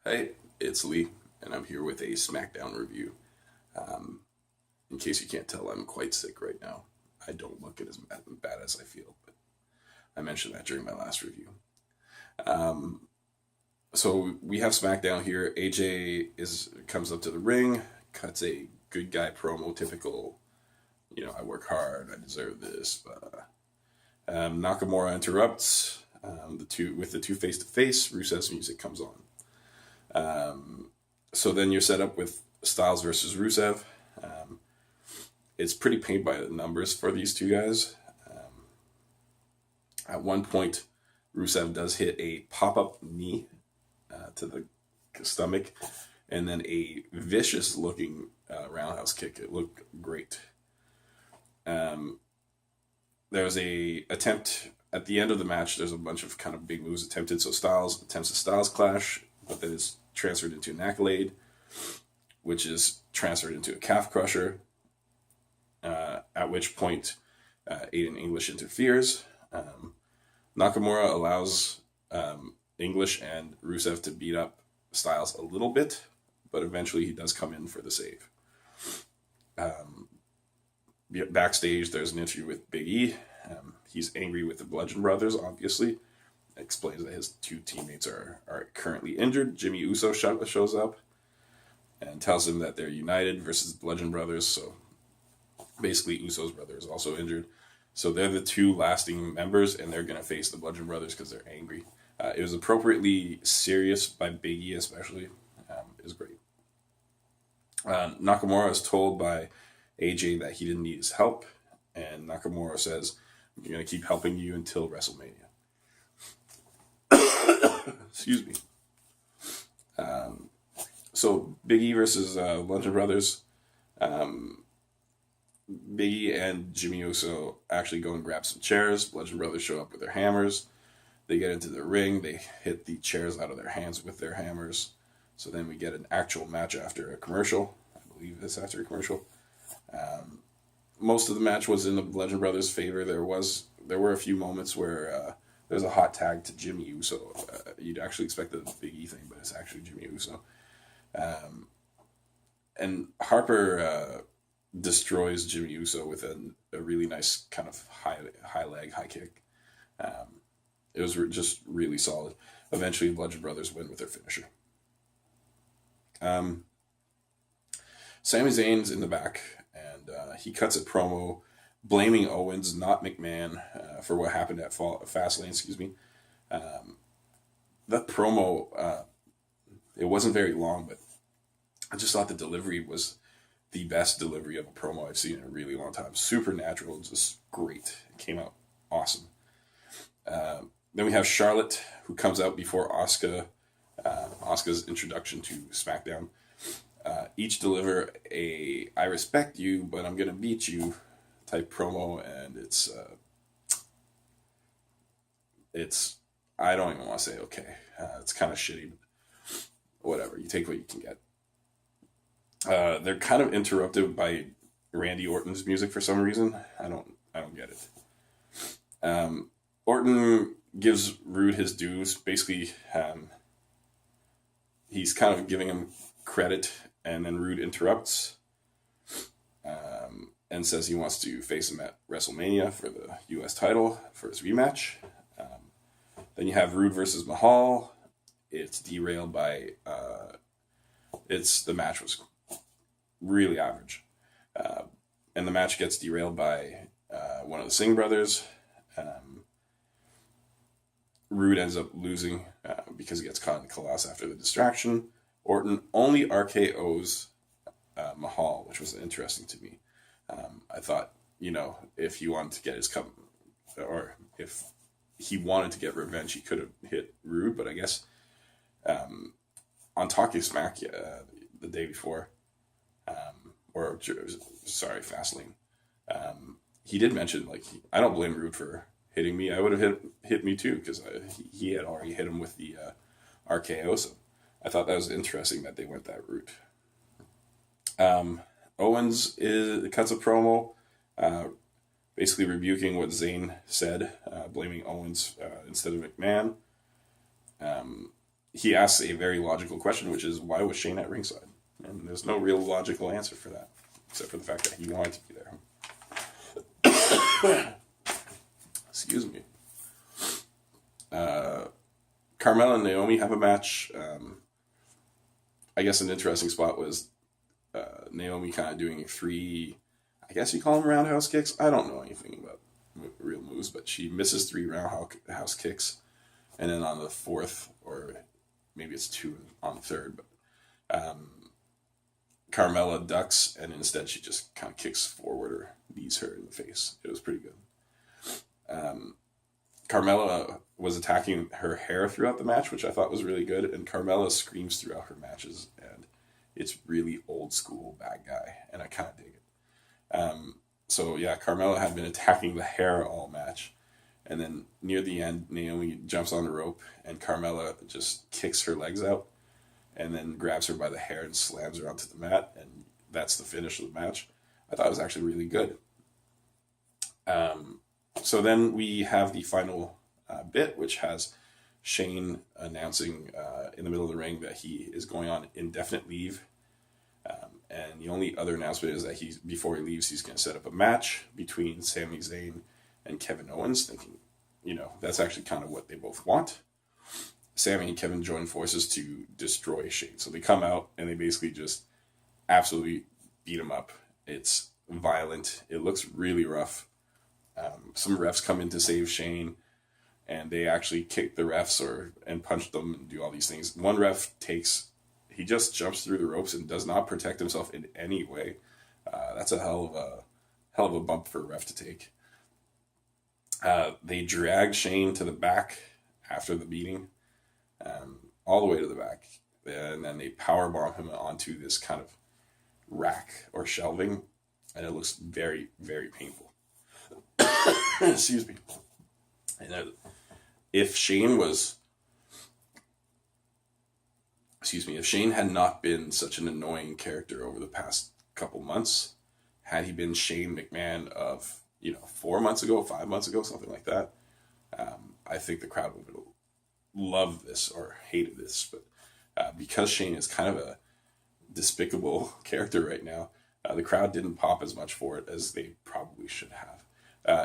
Hey, it's Lee, and I'm here with a Smackdown review. Um, in case you can't tell, I'm quite sick right now. I don't look as bad as I feel, but I mentioned that during my last review. Um, so we have Smackdown here. AJ is comes up to the ring, cuts a good guy promo, typical. I work hard. I deserve this. Nakamura interrupts the two face to face. Rusev's music comes on. So then you're set up with Styles versus Rusev. Um, it's pretty paint by the numbers for these two guys. At one point, Rusev does hit a pop up knee to the stomach, and then a vicious looking roundhouse kick. It looked great. Um, there was a attempt at the end of the match. There's a bunch of kind of big moves attempted. So Styles attempts a Styles clash, but then it's transferred into an accolade, which is transferred into a calf crusher. At which point, Aiden English interferes. Nakamura allows English and Rusev to beat up Styles a little bit, but eventually he does come in for the save. Um, Backstage, there's an interview with Big E. He's angry with the Bludgeon Brothers, obviously. Explains that his two teammates are currently injured. Jimmy Uso shows up and tells him that they're united versus Bludgeon Brothers. So basically, Uso's brother is also injured. So they're the two lasting members, and they're going to face the Bludgeon Brothers because they're angry. It was appropriately serious by Big E, especially. It was great. Nakamura is told by AJ that he didn't need his help, and Nakamura says, "I'm going to keep helping you until WrestleMania." Excuse me. So Big E versus Bludgeon Brothers. Big E and Jimmy Uso actually go and grab some chairs. Bludgeon Brothers show up with their hammers. They get into the ring. They hit the chairs out of their hands with their hammers. So then we get an actual match after a commercial. I believe it's after a commercial. Most of the match was in the Bludgeon Brothers' favor. There were a few moments where there's a hot tag to Jimmy Uso. You'd actually expect the Big E thing, but it's actually Jimmy Uso. And Harper destroys Jimmy Uso with a really nice kind of high leg, high kick. It was just really solid. Eventually, Bludgeon Brothers win with their finisher. Sami Zayn's in the back, and he cuts a promo blaming Owens, not McMahon, for what happened at Fastlane. Excuse me. That promo, it wasn't very long, but I just thought the delivery was the best delivery of a promo I've seen in a really long time. Supernatural, just great. It came out awesome. Then we have Charlotte, who comes out before Asuka's introduction to SmackDown. Each deliver a "I respect you, but I'm gonna beat you" type promo, and it's I don't even want to say okay. It's kind of shitty, but whatever. You take what you can get. They're kind of interrupted by Randy Orton's music for some reason. I don't get it. Orton gives Rude his dues. Basically, he's kind of giving him credit, and then Rude interrupts and says he wants to face him at WrestleMania for the U.S. title for his rematch. Then you have Rude versus Mahal. It's derailed by the match was really average, and the match gets derailed by one of the Singh brothers. Rude ends up losing because he gets caught in the collapse after the distraction. Orton only RKO's Mahal, which was interesting to me. I thought, if he wanted to get his cup, or if he wanted to get revenge, he could have hit Rude. But I guess on Talking Smack the day before, Fastlane, he did mention, I don't blame Rude for hitting me. I would have hit me too, because he had already hit him with the RKO. So I thought that was interesting that they went that route. Owens cuts a promo, basically rebuking what Zayn said, blaming Owens instead of McMahon. he asks a very logical question, which is, why was Shane at ringside? And there's no real logical answer for that, except for the fact that he wanted to be there. Excuse me. Carmella and Naomi have a match. I guess an interesting spot was Naomi kind of doing 3, I guess you call them roundhouse kicks. I don't know anything about real moves, but she misses 3 roundhouse kicks. And then on the 4th, or maybe it's 2 on the 3rd, but Carmella ducks, and instead she just kind of kicks forward or knees her in the face. It was pretty good. Carmella was attacking her hair throughout the match, which I thought was really good. And Carmella screams throughout her matches, and it's really old school bad guy, and I kind of dig it. So yeah, Carmella had been attacking the hair all match, and then near the end, Naomi jumps on the rope, and Carmella just kicks her legs out, and then grabs her by the hair and slams her onto the mat, and that's the finish of the match. I thought it was actually really good. So then we have the final bit, which has Shane announcing in the middle of the ring that he is going on indefinite leave. And the only other announcement is that before he leaves, he's going to set up a match between Sami Zayn and Kevin Owens, thinking, that's actually kind of what they both want. Sami and Kevin join forces to destroy Shane. So they come out and they basically just absolutely beat him up. It's violent. It looks really rough. Some refs come in to save Shane, and they actually kick the refs and punch them and do all these things. One ref he just jumps through the ropes and does not protect himself in any way. That's a hell of a bump for a ref to take. They drag Shane to the back after the beating, all the way to the back, and then they powerbomb him onto this kind of rack or shelving, and it looks very, very painful. Excuse me. And if Shane had not been such an annoying character over the past couple months, had he been Shane McMahon of 4 months ago, 5 months ago, something like that, I think the crowd would have loved this or hated this. But because Shane is kind of a despicable character right now, the crowd didn't pop as much for it as they probably should have.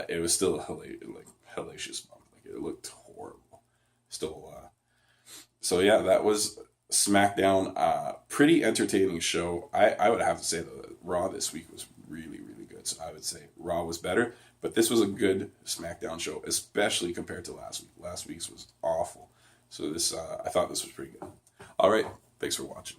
It was still a hellacious bump. It looked horrible. Still, so yeah, that was SmackDown. Pretty entertaining show. I would have to say that Raw this week was really, really good. So I would say Raw was better, but this was a good SmackDown show, especially compared to last week. Last week's was awful. So I thought this was pretty good. All right, thanks for watching.